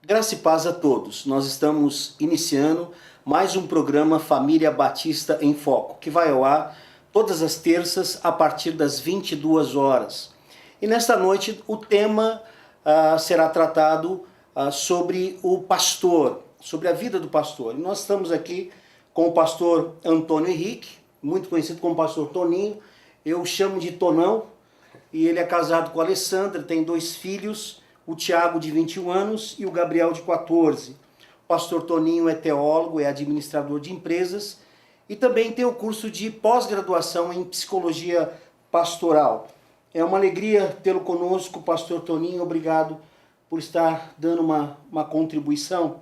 Graça e paz a todos. Nós estamos iniciando mais um programa Família Batista em Foco, que vai ao ar todas as terças a partir das 22 horas. E nesta noite o tema será tratado sobre o pastor, sobre a vida do pastor. E nós estamos aqui com o pastor Antônio Henrique, muito conhecido como pastor Toninho. Eu chamo de Tonão, e ele é casado com a Alessandra, tem 2 filhos, o Tiago de 21 anos e o Gabriel de 14. O pastor Toninho é teólogo, é administrador de empresas e também tem o curso de pós-graduação em psicologia pastoral. É uma alegria tê-lo conosco, pastor Toninho, obrigado por estar dando uma contribuição.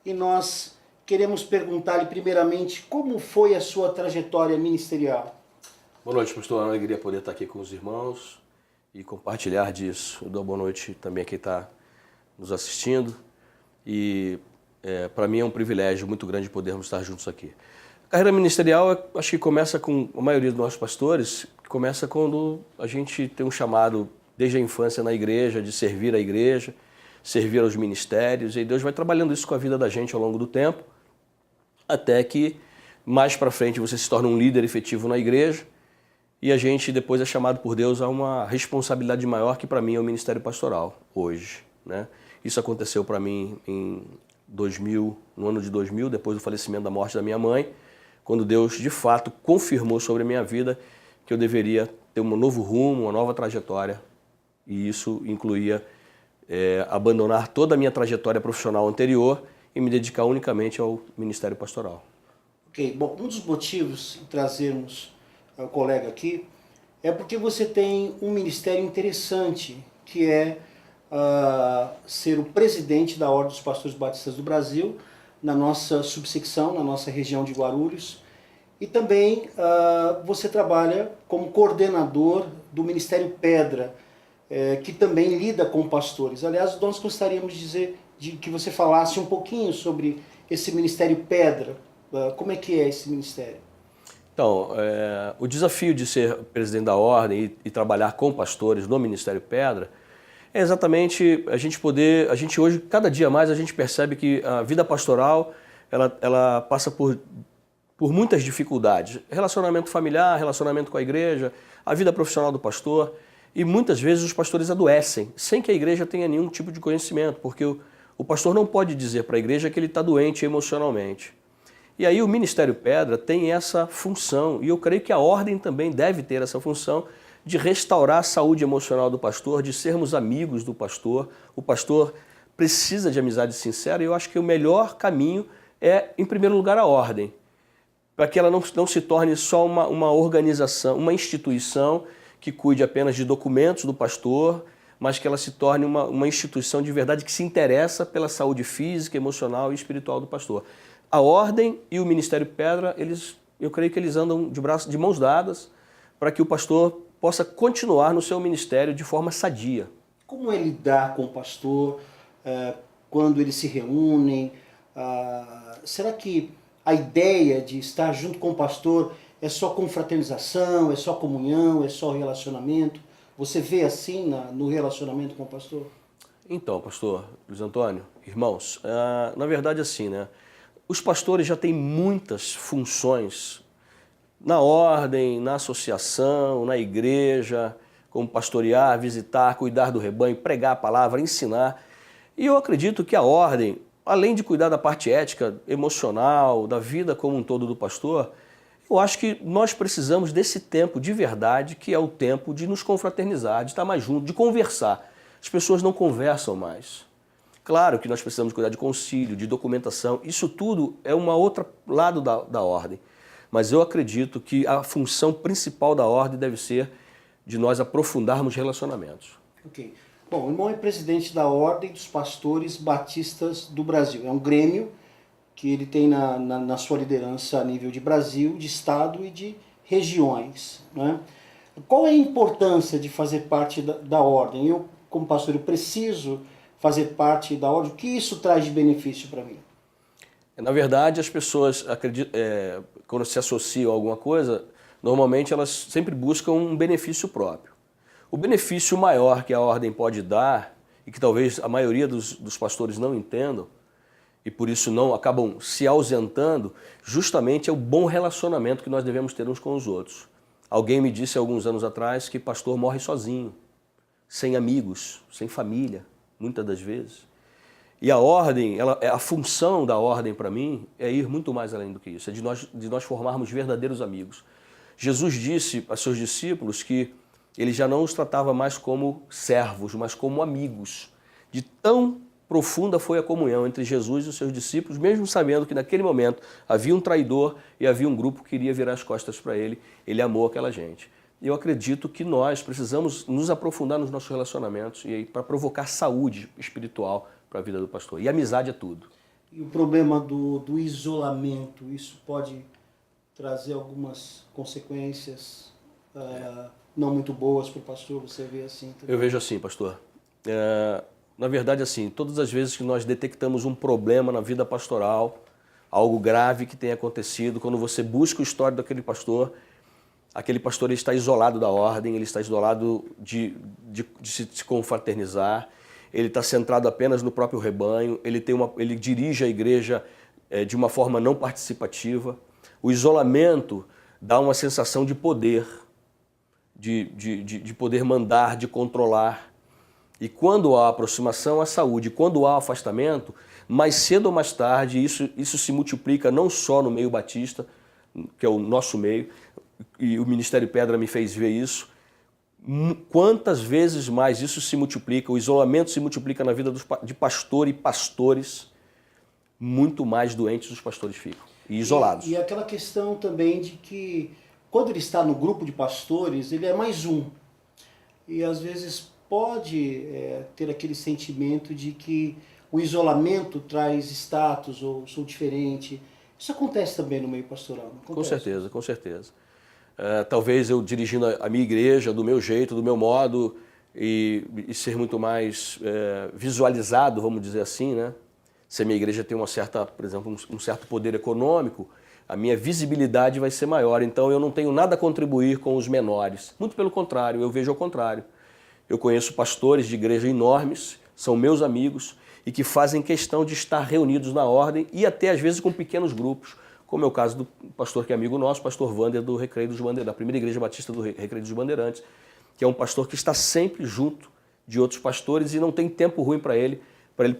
E nós queremos perguntar-lhe primeiramente como foi a sua trajetória ministerial. Boa noite, pastor. É uma alegria poder estar aqui com os irmãos e compartilhar disso. Eu dou boa noite também a quem está nos assistindo. E para mim é um privilégio muito grande podermos estar juntos aqui. A carreira ministerial, acho que começa com a maioria dos nossos pastores, começa quando a gente tem um chamado desde a infância na igreja, de servir a igreja, servir aos ministérios, e Deus vai trabalhando isso com a vida da gente ao longo do tempo, até que mais para frente você se torna um líder efetivo na igreja, e a gente depois é chamado por Deus a uma responsabilidade maior, que para mim é o ministério pastoral, hoje, né? Isso aconteceu para mim em 2000, no ano de 2000, depois do falecimento da morte da minha mãe, quando Deus de fato confirmou sobre a minha vida que eu deveria ter um novo rumo, uma nova trajetória, e isso incluía abandonar toda a minha trajetória profissional anterior e me dedicar unicamente ao ministério pastoral. Ok, bom, um dos motivos de trazermos o colega aqui é porque você tem um ministério interessante, que é ser o presidente da Ordem dos Pastores Batistas do Brasil, na nossa subsecção, na nossa região de Guarulhos, e também você trabalha como coordenador do Ministério Pedra, que também lida com pastores. Aliás, nós gostaríamos de que você falasse um pouquinho sobre esse Ministério Pedra. Como é que é esse ministério? Então, o desafio de ser presidente da ordem e trabalhar com pastores no Ministério Pedra é exatamente a gente hoje, cada dia mais, a gente percebe que a vida pastoral, ela passa por muitas dificuldades. Relacionamento familiar, relacionamento com a igreja, a vida profissional do pastor, e muitas vezes os pastores adoecem, sem que a igreja tenha nenhum tipo de conhecimento, porque o pastor não pode dizer para a igreja que ele está doente emocionalmente. E aí o Ministério Pedra tem essa função, e eu creio que a ordem também deve ter essa função de restaurar a saúde emocional do pastor, de sermos amigos do pastor. O pastor precisa de amizade sincera, e eu acho que o melhor caminho é, em primeiro lugar, a ordem, para que ela não se torne só uma organização, uma instituição que cuide apenas de documentos do pastor, mas que ela se torne uma instituição de verdade que se interessa pela saúde física, emocional e espiritual do pastor. A ordem e o Ministério Pedra, eu creio que eles andam de mãos dadas para que o pastor possa continuar no seu ministério de forma sadia. Como é lidar com o pastor quando eles se reúnem? Será que a ideia de estar junto com o pastor é só confraternização, é só comunhão, é só relacionamento? Você vê assim no relacionamento com o pastor? Então, pastor Luiz Antônio, irmãos, na verdade assim, né? Os pastores já têm muitas funções na ordem, na associação, na igreja, como pastorear, visitar, cuidar do rebanho, pregar a palavra, ensinar. E eu acredito que a ordem, além de cuidar da parte ética, emocional, da vida como um todo do pastor, eu acho que nós precisamos desse tempo de verdade, que é o tempo de nos confraternizar, de estar mais juntos, de conversar. As pessoas não conversam mais. Claro que nós precisamos cuidar de concílio, de documentação, isso tudo é um outro lado da ordem. Mas eu acredito que a função principal da ordem deve ser de nós aprofundarmos relacionamentos. Ok. Bom, o irmão é presidente da Ordem dos Pastores Batistas do Brasil. É um grêmio que ele tem na sua liderança a nível de Brasil, de Estado e de regiões, né? Qual é a importância de fazer parte da Ordem? Eu, como pastor, eu preciso fazer parte da Ordem. O que isso traz de benefício para mim? Na verdade, as pessoas quando se associam a alguma coisa, normalmente elas sempre buscam um benefício próprio. O benefício maior que a ordem pode dar, e que talvez a maioria dos pastores não entendam, e por isso não acabam se ausentando, justamente é o bom relacionamento que nós devemos ter uns com os outros. Alguém me disse alguns anos atrás que pastor morre sozinho, sem amigos, sem família, muitas das vezes. E a ordem, a função da ordem para mim é ir muito mais além do que isso, é de nós formarmos verdadeiros amigos. Jesus disse a seus discípulos que ele já não os tratava mais como servos, mas como amigos. De tão profunda foi a comunhão entre Jesus e os seus discípulos, mesmo sabendo que naquele momento havia um traidor e havia um grupo que queria virar as costas para ele. Ele amou aquela gente. Eu acredito que nós precisamos nos aprofundar nos nossos relacionamentos e para provocar saúde espiritual para a vida do pastor. E amizade é tudo. E o problema do isolamento, isso pode trazer algumas consequências não muito boas para o pastor, você vê assim também? Eu vejo assim, pastor. Na verdade, assim, todas as vezes que nós detectamos um problema na vida pastoral, algo grave que tenha acontecido, quando você busca o histórico daquele pastor, aquele pastor ele está isolado da ordem, ele está isolado de se confraternizar, ele está centrado apenas no próprio rebanho, ele dirige a igreja de uma forma não participativa. O isolamento dá uma sensação de poder, de poder mandar, de controlar. E quando há aproximação, há saúde. Quando há afastamento, mais cedo ou mais tarde, isso se multiplica não só no meio batista, que é o nosso meio, e o Ministério Pedra me fez ver isso. Quantas vezes mais isso se multiplica, o isolamento se multiplica na vida de pastor e pastores, muito mais doentes os pastores ficam, e isolados. E aquela questão também de que, quando ele está no grupo de pastores, ele é mais um. E às vezes pode ter aquele sentimento de que o isolamento traz status ou sou diferente. Isso acontece também no meio pastoral, não acontece? Com certeza, com certeza. Talvez eu dirigindo a minha igreja do meu jeito, do meu modo, e ser muito mais visualizado, vamos dizer assim, né? Se a minha igreja tem uma certa, por exemplo, um certo poder econômico, a minha visibilidade vai ser maior. Então eu não tenho nada a contribuir com os menores. Muito pelo contrário, eu vejo ao contrário. Eu conheço pastores de igreja enormes, são meus amigos e que fazem questão de estar reunidos na ordem e até às vezes com pequenos grupos, como é o caso do pastor que é amigo nosso, pastor Wander do Recreio dos Bandeirantes, da primeira igreja batista do Recreio dos Bandeirantes, que é um pastor que está sempre junto de outros pastores e não tem tempo ruim para ele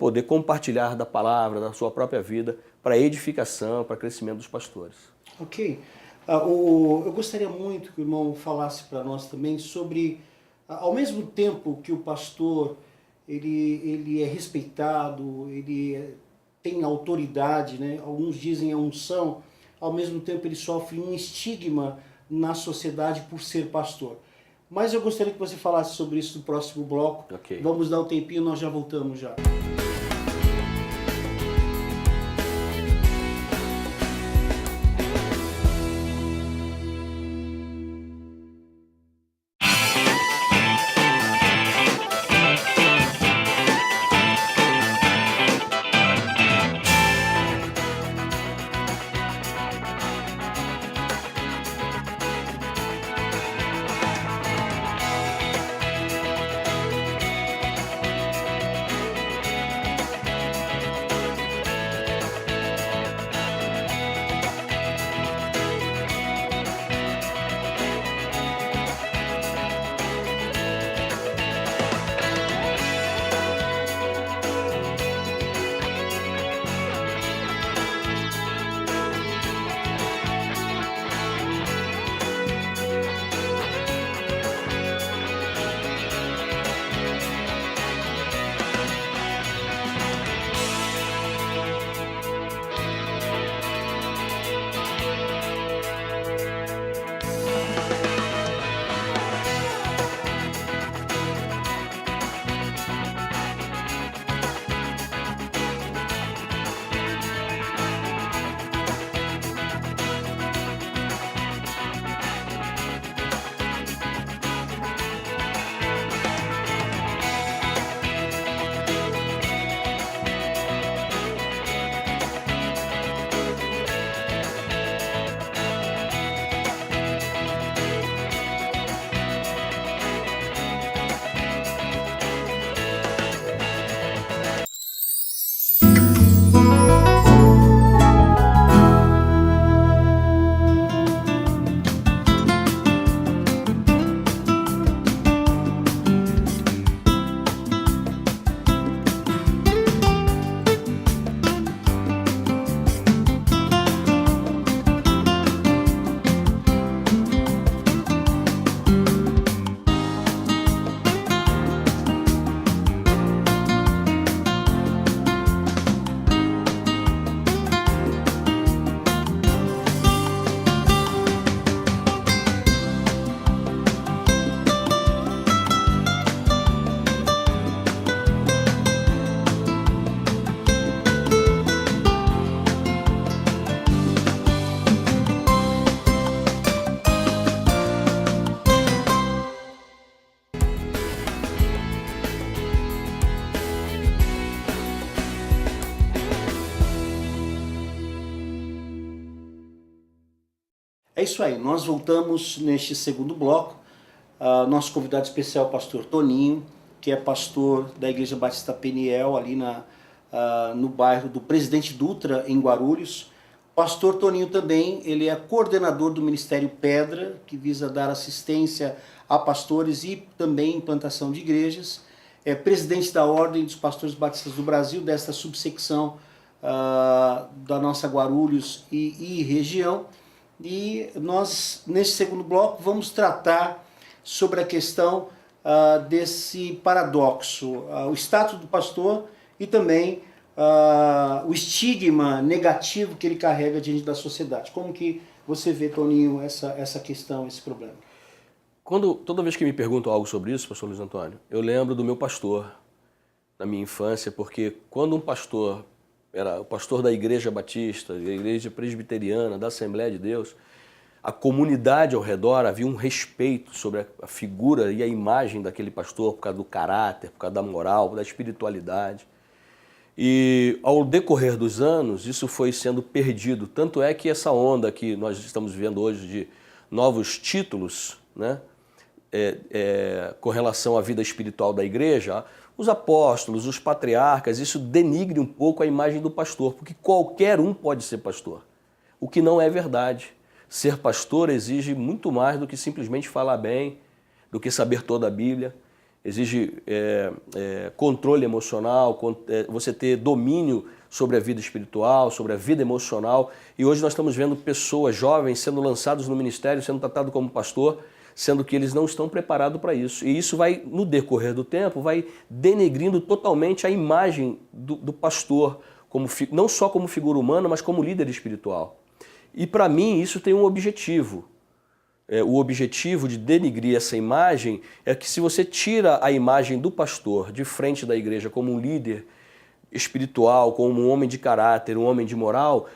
poder compartilhar da palavra, da sua própria vida, para edificação, para crescimento dos pastores. Ok. Eu gostaria muito que o irmão falasse para nós também sobre, ao mesmo tempo que o pastor ele é respeitado, ele tem autoridade, né? Alguns dizem a unção, ao mesmo tempo ele sofre um estigma na sociedade por ser pastor. Mas eu gostaria que você falasse sobre isso no próximo bloco. Okay. Vamos dar um tempinho, nós já voltamos já. isso aí, nós voltamos neste segundo bloco. Nosso convidado especial é o pastor Toninho, que é pastor da Igreja Batista Peniel, ali no bairro do Presidente Dutra, em Guarulhos. Pastor Toninho também, ele é coordenador do Ministério Pedra, que visa dar assistência a pastores e também implantação de igrejas. É presidente da Ordem dos Pastores Batistas do Brasil, desta subsecção da nossa Guarulhos e região. E nós, nesse segundo bloco, vamos tratar sobre a questão desse paradoxo, o status do pastor e também o estigma negativo que ele carrega diante da sociedade. Como que você vê, Toninho, essa questão, esse problema? Toda vez que me perguntam algo sobre isso, pastor Luiz Antônio, eu lembro do meu pastor na minha infância, porque quando um pastor era o pastor da Igreja Batista, da Igreja Presbiteriana, da Assembleia de Deus, a comunidade ao redor havia um respeito sobre a figura e a imagem daquele pastor por causa do caráter, por causa da moral, da espiritualidade. E ao decorrer dos anos, isso foi sendo perdido. Tanto é que essa onda que nós estamos vivendo hoje de novos títulos, né, com relação à vida espiritual da igreja, os apóstolos, os patriarcas, isso denigre um pouco a imagem do pastor, porque qualquer um pode ser pastor, o que não é verdade. Ser pastor exige muito mais do que simplesmente falar bem, do que saber toda a Bíblia. Exige controle emocional, você ter domínio sobre a vida espiritual, sobre a vida emocional. E hoje nós estamos vendo pessoas jovens sendo lançados no ministério, sendo tratados como pastor, sendo que eles não estão preparados para isso. E isso vai, no decorrer do tempo, vai denegrindo totalmente a imagem do pastor, não só como figura humana, mas como líder espiritual. E para mim isso tem um objetivo. O objetivo de denigrir essa imagem é que se você tira a imagem do pastor de frente da igreja como um líder espiritual, como um homem de caráter, um homem de moral,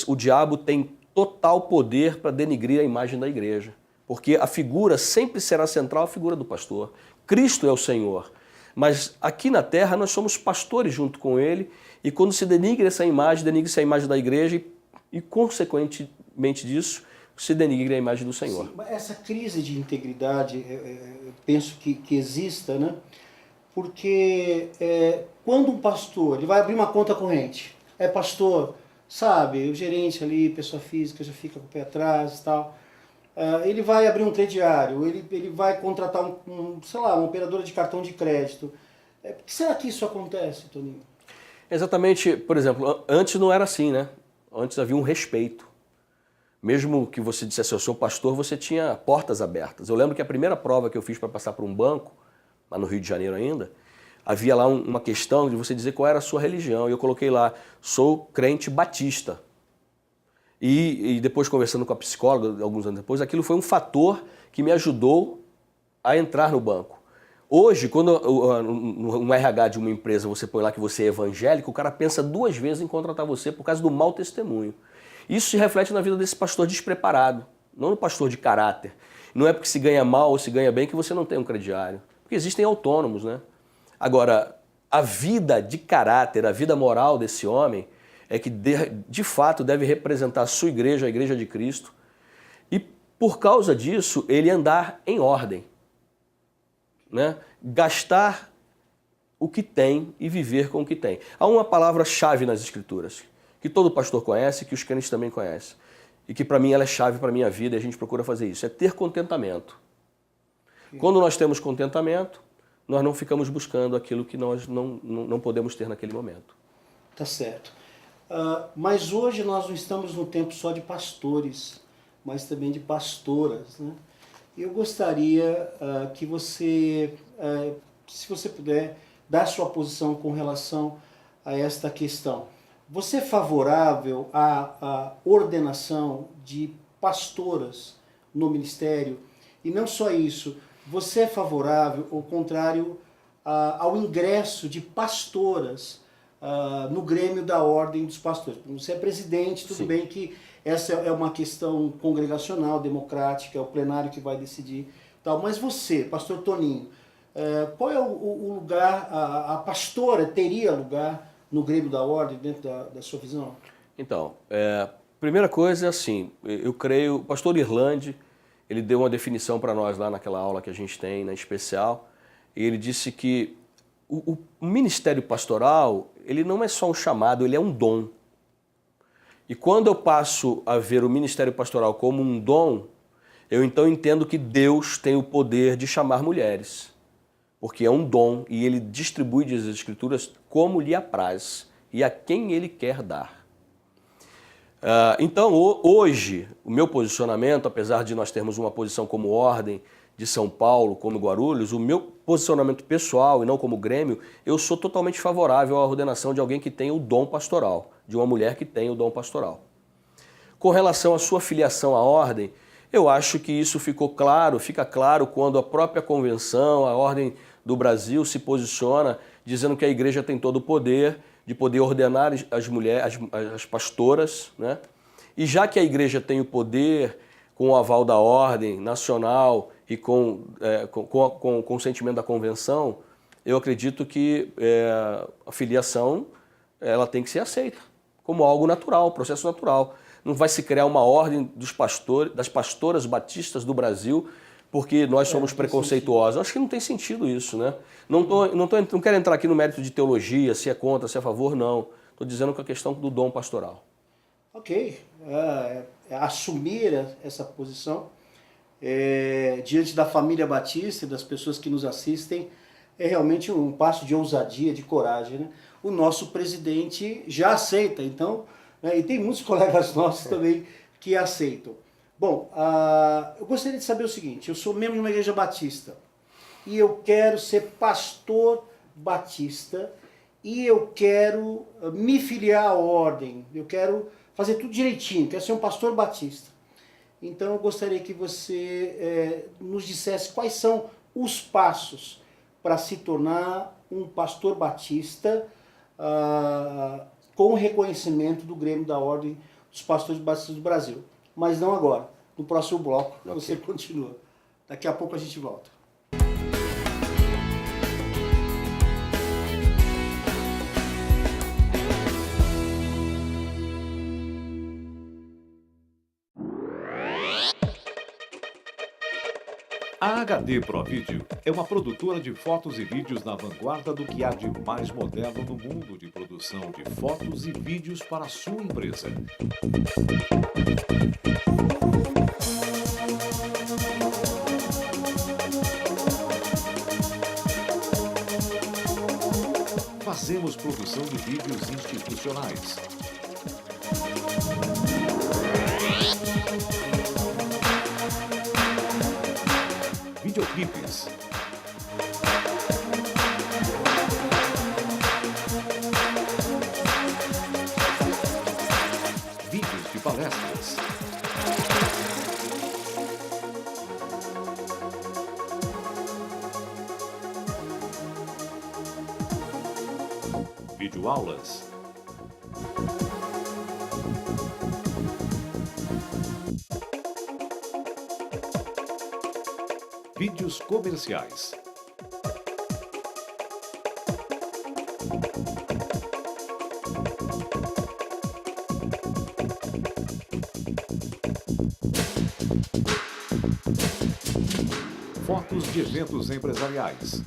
o diabo tem total poder para denigrir a imagem da igreja. Porque a figura sempre será central, a figura do pastor. Cristo é o Senhor. Mas aqui na terra nós somos pastores junto com Ele, e quando se denigre essa imagem, denigre-se a imagem da igreja e consequentemente disso, se denigre a imagem do Senhor. Sim, essa crise de integridade, eu penso que exista, né? Porque quando um pastor ele vai abrir uma conta corrente, pastor, sabe, o gerente ali, pessoa física, já fica com o pé atrás e tal, ele vai abrir um crediário, ele vai contratar uma operadora de cartão de crédito. Por que será que isso acontece, Toninho? Exatamente, por exemplo, antes não era assim, né? Antes havia um respeito. Mesmo que você dissesse, eu sou pastor, você tinha portas abertas. Eu lembro que a primeira prova que eu fiz para passar por um banco, lá no Rio de Janeiro ainda, havia lá uma questão de você dizer qual era a sua religião. E eu coloquei lá, sou crente batista. E depois, conversando com a psicóloga, alguns anos depois, aquilo foi um fator que me ajudou a entrar no banco. Hoje, quando no RH de uma empresa você põe lá que você é evangélico, o cara pensa 2 vezes em contratar você por causa do mau testemunho. Isso se reflete na vida desse pastor despreparado, não no pastor de caráter. Não é porque se ganha mal ou se ganha bem que você não tem um crediário. Porque existem autônomos, né? Agora, a vida de caráter, a vida moral desse homem é que de fato deve representar a sua igreja, a igreja de Cristo. E por causa disso, ele andar em ordem, né? Gastar o que tem e viver com o que tem. Há uma palavra-chave nas Escrituras, que todo pastor conhece, que os crentes também conhecem. E que para mim ela é chave para a minha vida e a gente procura fazer isso. É ter contentamento. Quando nós temos contentamento, nós não ficamos buscando aquilo que nós não podemos ter naquele momento. Tá certo. Mas hoje nós não estamos no tempo só de pastores, mas também de pastoras, né? Eu gostaria que você, se você puder, dar sua posição com relação a esta questão. Você é favorável à ordenação de pastoras no ministério? E não só isso, você é favorável, ao contrário, ao ingresso de pastoras no Grêmio da Ordem dos Pastores? Você é presidente, tudo Sim. bem que essa é uma questão congregacional, democrática, é o plenário que vai decidir, tal. Mas você, pastor Toninho, qual é o lugar, a pastora teria lugar no Grêmio da Ordem, dentro da sua visão? Então, Primeira coisa é assim, eu creio, o pastor Irlande, ele deu uma definição para nós lá naquela aula que a gente tem, na especial, e ele disse que o ministério pastoral, ele não é só um chamado, ele é um dom. E quando eu passo a ver o ministério pastoral como um dom, eu então entendo que Deus tem o poder de chamar mulheres, porque é um dom e ele distribui, diz as Escrituras, como lhe apraz e a quem ele quer dar. Então, hoje, o meu posicionamento, apesar de nós termos uma posição como Ordem de São Paulo, como Guarulhos, o meu posicionamento pessoal e não como Grêmio, eu sou totalmente favorável à ordenação de alguém que tenha o dom pastoral, de uma mulher que tenha o dom pastoral. Com relação à sua filiação à Ordem, eu acho que isso ficou claro, fica claro quando a própria convenção, a Ordem do Brasil se posiciona dizendo que a igreja tem todo o poder de poder ordenar as mulheres, as pastoras, né? E já que a igreja tem o poder, com o aval da ordem nacional e com o consentimento da convenção, eu acredito que a filiação ela tem que ser aceita como algo natural, processo natural. Não vai se criar uma ordem dos pastores, das pastoras batistas do Brasil porque nós somos preconceituosos. Acho que não tem sentido isso, né? Não quero entrar aqui no mérito de teologia, se é contra, se é a favor, não. Estou dizendo que a questão do dom pastoral. Ok. Assumir essa posição diante da família batista e das pessoas que nos assistem é realmente um passo de ousadia, de coragem, né? O nosso presidente já aceita, então, né, e tem muitos colegas nossos também que aceitam. Bom, eu gostaria de saber o seguinte, eu sou membro de uma igreja batista e eu quero ser pastor batista e eu quero me filiar à ordem, eu quero fazer tudo direitinho, quero ser um pastor batista. Então eu gostaria que você nos dissesse quais são os passos para se tornar um pastor batista com o reconhecimento do Grêmio da Ordem dos Pastores Batistas do Brasil. Mas não agora, no próximo bloco, você continua. Daqui a pouco a gente volta. A HD Pro Video é uma produtora de fotos e vídeos na vanguarda do que há de mais moderno no mundo de produção de fotos e vídeos para a sua empresa. Fazemos produção de vídeos institucionais. Videoclipes. Vídeos de palestras. Videoaulas. Vídeos comerciais. Fotos de eventos empresariais.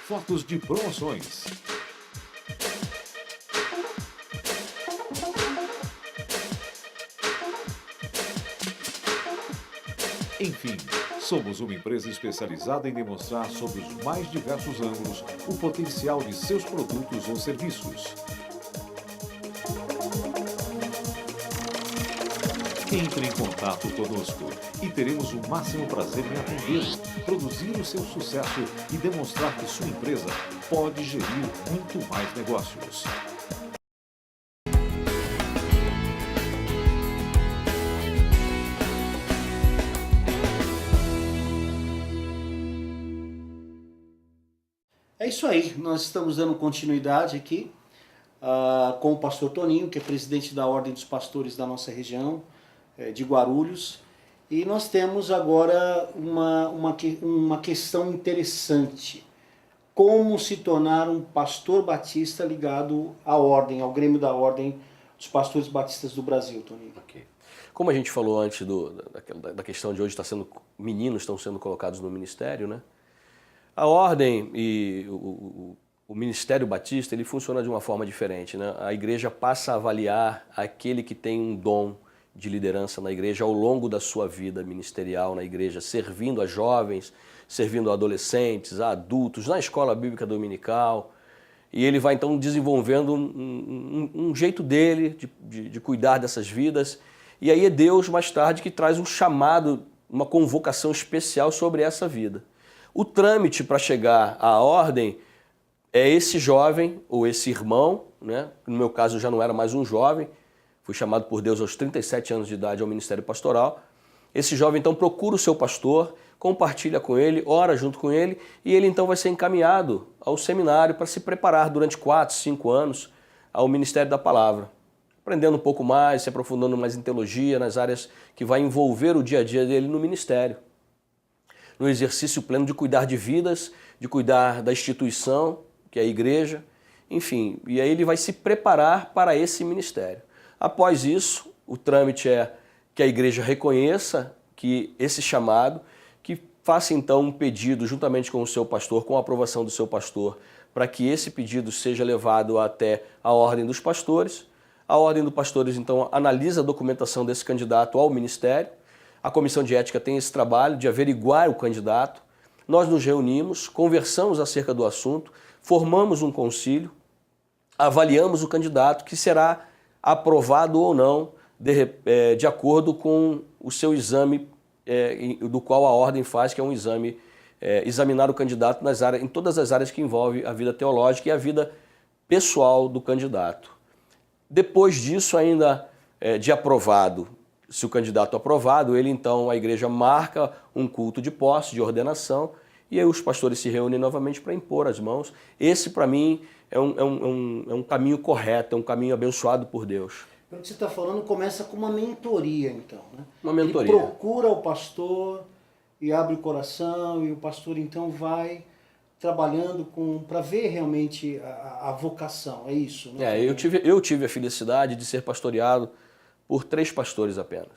Fotos de promoções. Enfim, somos uma empresa especializada em demonstrar sob os mais diversos ângulos o potencial de seus produtos ou serviços. Entre em contato conosco e teremos o máximo prazer em atendê-lo, produzir o seu sucesso e demonstrar que sua empresa pode gerir muito mais negócios. É isso aí, nós estamos dando continuidade aqui com o pastor Toninho, que é presidente da Ordem dos Pastores da nossa região, de Guarulhos. E nós temos agora uma questão interessante. Como se tornar um pastor batista ligado à ordem, ao Grêmio da Ordem dos Pastores Batistas do Brasil, Toninho? Okay. Como a gente falou antes da questão de hoje, meninos estão sendo colocados no ministério, né? A ordem e o ministério batista, ele funciona de uma forma diferente, né? A igreja passa a avaliar aquele que tem um dom de liderança na igreja ao longo da sua vida ministerial na igreja, servindo a jovens, servindo a adolescentes, a adultos, na escola bíblica dominical. E ele vai então desenvolvendo um jeito dele de cuidar dessas vidas. E aí é Deus, mais tarde, que traz um chamado, uma convocação especial sobre essa vida. O trâmite para chegar à ordem é esse jovem ou esse irmão, né? No meu caso eu já não era mais um jovem, fui chamado por Deus aos 37 anos de idade ao ministério pastoral. Esse jovem então procura o seu pastor, compartilha com ele, ora junto com ele, e ele então vai ser encaminhado ao seminário para se preparar durante 4, 5 anos ao ministério da palavra, aprendendo um pouco mais, se aprofundando mais em teologia, nas áreas que vai envolver o dia a dia dele no ministério. No exercício pleno de cuidar de vidas, de cuidar da instituição, que é a igreja, enfim, e aí ele vai se preparar para esse ministério. Após isso, o trâmite é que a igreja reconheça que esse chamado, que faça então um pedido juntamente com o seu pastor, com a aprovação do seu pastor, para que esse pedido seja levado até a ordem dos pastores. A ordem dos pastores então analisa a documentação desse candidato ao ministério. A comissão de ética tem esse trabalho de averiguar o candidato. Nós nos reunimos, conversamos acerca do assunto, formamos um concílio, avaliamos o candidato que será aprovado ou não de acordo com o seu exame do qual a ordem faz, que é um exame, examinar o candidato em todas as áreas que envolvem a vida teológica e a vida pessoal do candidato. Depois disso, ainda de aprovado, se o candidato aprovado, ele então, a igreja marca um culto de posse, de ordenação, e aí os pastores se reúnem novamente para impor as mãos. Esse, para mim, é um caminho correto, é um caminho abençoado por Deus. Pelo que você está falando, começa com uma mentoria, então, né? Uma mentoria. Ele procura o pastor e abre o coração, e o pastor então vai trabalhando para ver realmente a vocação, é isso? Né? Eu tive a felicidade de ser pastoreado por 3 pastores apenas.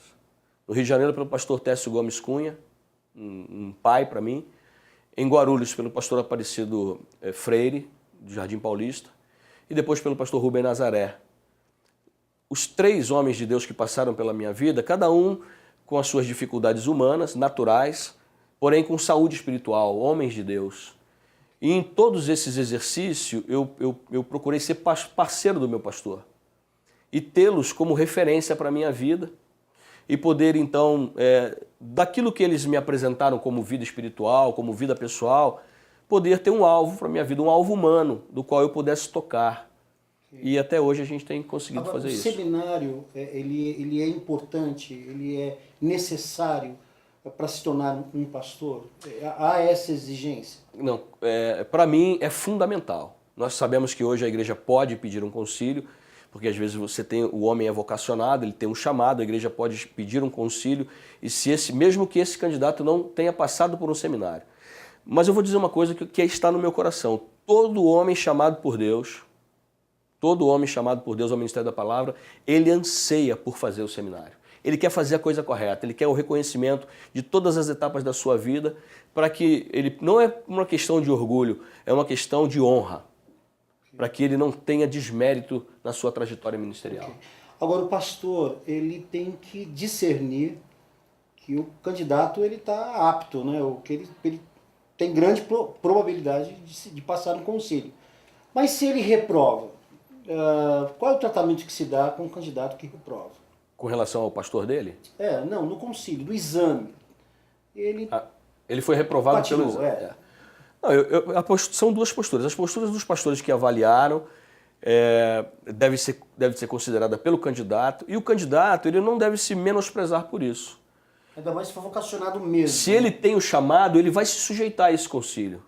No Rio de Janeiro, pelo pastor Técio Gomes Cunha, um pai para mim. Em Guarulhos, pelo pastor Aparecido Freire, do Jardim Paulista. E depois pelo pastor Rubem Nazaré. Os 3 homens de Deus que passaram pela minha vida, cada um com as suas dificuldades humanas, naturais, porém com saúde espiritual, homens de Deus. E em todos esses exercícios, eu procurei ser parceiro do meu pastor e tê-los como referência para a minha vida e poder, então, daquilo que eles me apresentaram como vida espiritual, como vida pessoal, poder ter um alvo para a minha vida, um alvo humano, do qual eu pudesse tocar. E até hoje a gente tem conseguido fazer isso. O seminário, ele é importante, ele é necessário para se tornar um pastor? Há essa exigência? Não, para mim é fundamental. Nós sabemos que hoje a igreja pode pedir um concílio, porque às vezes o homem é vocacionado, ele tem um chamado, a igreja pode pedir um concílio, e mesmo que esse candidato não tenha passado por um seminário. Mas eu vou dizer uma coisa que está no meu coração. Todo homem chamado por Deus ao ministério da palavra, ele anseia por fazer o seminário. Ele quer fazer a coisa correta, ele quer o reconhecimento de todas as etapas da sua vida, para que ele não é uma questão de orgulho, é uma questão de honra, para que ele não tenha desmérito na sua trajetória ministerial. Okay. Agora, o pastor, ele tem que discernir que o candidato está apto, né? Que ele tem grande probabilidade de passar no concílio. Mas se ele reprova, qual é o tratamento que se dá com o candidato que reprova? Com relação ao pastor dele? Não, no concílio, do exame. Ele foi reprovado pelo exame. Não, são 2 posturas. As posturas dos pastores que avaliaram deve ser considerada pelo candidato, e o candidato ele não deve se menosprezar por isso. Ainda mais se for vocacionado mesmo. Se ele tem o chamado, ele vai se sujeitar a esse concílio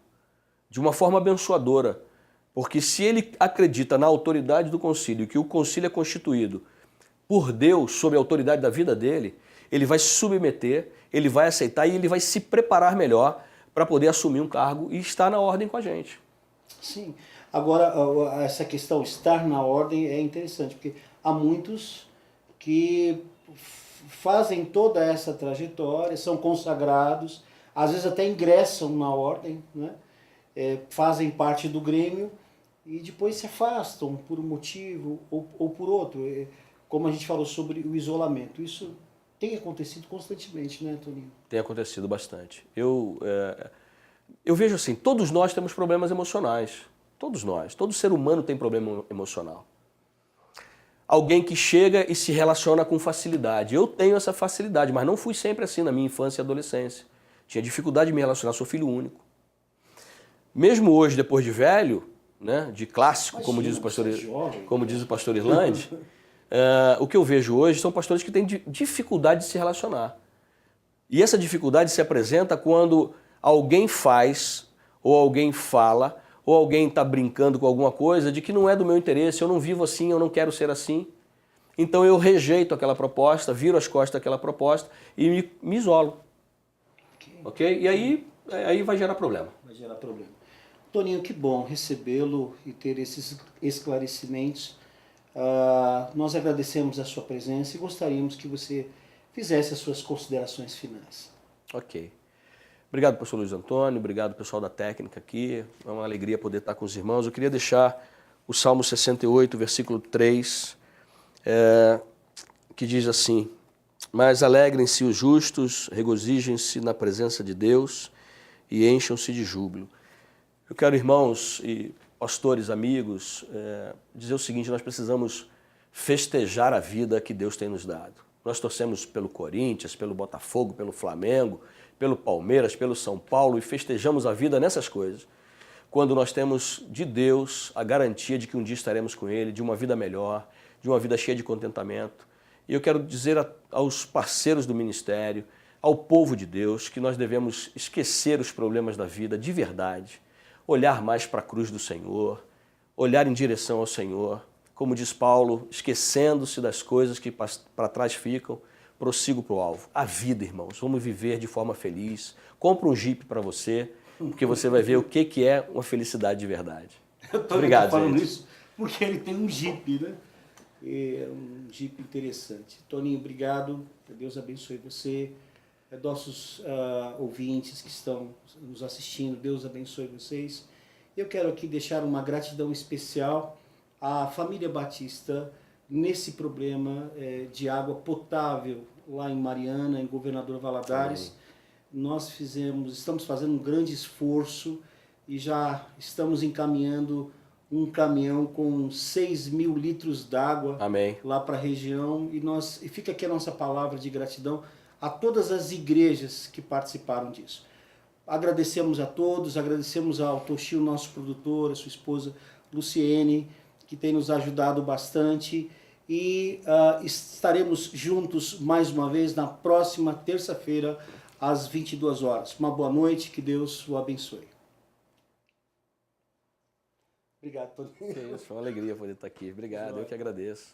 de uma forma abençoadora. Porque se ele acredita na autoridade do concílio, que o concílio é constituído por Deus sob a autoridade da vida dele, ele vai se submeter, ele vai aceitar e ele vai se preparar melhor para poder assumir um cargo e estar na ordem com a gente. Sim. Agora, essa questão estar na ordem é interessante, porque há muitos que fazem toda essa trajetória, são consagrados, às vezes até ingressam na ordem, né? Fazem parte do Grêmio e depois se afastam por um motivo ou por outro. Como a gente falou sobre o isolamento, isso tem acontecido constantemente, né, Toninho? Tem acontecido bastante. Eu vejo assim, todos nós temos problemas emocionais. Todos nós. Todo ser humano tem problema emocional. Alguém que chega e se relaciona com facilidade. Eu tenho essa facilidade, mas não fui sempre assim na minha infância e adolescência. Tinha dificuldade de me relacionar, sou filho único. Mesmo hoje, depois de velho, né, de clássico, como diz o pastor Irlande, o que eu vejo hoje são pastores que têm dificuldade de se relacionar. E essa dificuldade se apresenta quando alguém faz, ou alguém fala, ou alguém está brincando com alguma coisa de que não é do meu interesse, eu não vivo assim, eu não quero ser assim. Então eu rejeito aquela proposta, viro as costas daquela proposta e me isolo. Ok? E aí vai gerar problema. Vai gerar problema. Toninho, que bom recebê-lo e ter esses esclarecimentos. Nós agradecemos a sua presença e gostaríamos que você fizesse as suas considerações finais. Ok. Obrigado, pastor Luiz Antônio, obrigado, pessoal da técnica aqui. É uma alegria poder estar com os irmãos. Eu queria deixar o Salmo 68, versículo 3, que diz assim: mas alegrem-se os justos, regozijem-se na presença de Deus e encham-se de júbilo. Eu quero, irmãos e pastores, amigos, dizer o seguinte: nós precisamos festejar a vida que Deus tem nos dado. Nós torcemos pelo Corinthians, pelo Botafogo, pelo Flamengo, pelo Palmeiras, pelo São Paulo e festejamos a vida nessas coisas. Quando nós temos de Deus a garantia de que um dia estaremos com Ele, de uma vida melhor, de uma vida cheia de contentamento. E eu quero dizer aos parceiros do ministério, ao povo de Deus, que nós devemos esquecer os problemas da vida de verdade, olhar mais para a cruz do Senhor, olhar em direção ao Senhor. Como diz Paulo, esquecendo-se das coisas que para trás ficam, prossigo para o alvo. A vida, irmãos, vamos viver de forma feliz. Compra um Jeep para você, porque você vai ver o que é uma felicidade de verdade. Obrigado, falando isso porque ele tem um Jeep, né? É um Jeep interessante. Toninho, obrigado. Deus abençoe você. Nossos ouvintes que estão nos assistindo, Deus abençoe vocês. Eu quero aqui deixar uma gratidão especial à família Batista nesse problema de água potável lá em Mariana, em Governador Valadares. Nós estamos fazendo um grande esforço e já estamos encaminhando um caminhão com 6.000 litros d'água lá para a região. E fica aqui a nossa palavra de gratidão a todas as igrejas que participaram disso. Agradecemos a todos, agradecemos ao Toshio, nosso produtor, a sua esposa Luciene, que tem nos ajudado bastante. E estaremos juntos mais uma vez na próxima terça-feira, às 22 horas. Uma boa noite, que Deus o abençoe. Obrigado, Toninho. Foi uma alegria poder estar aqui. Obrigado, eu que agradeço.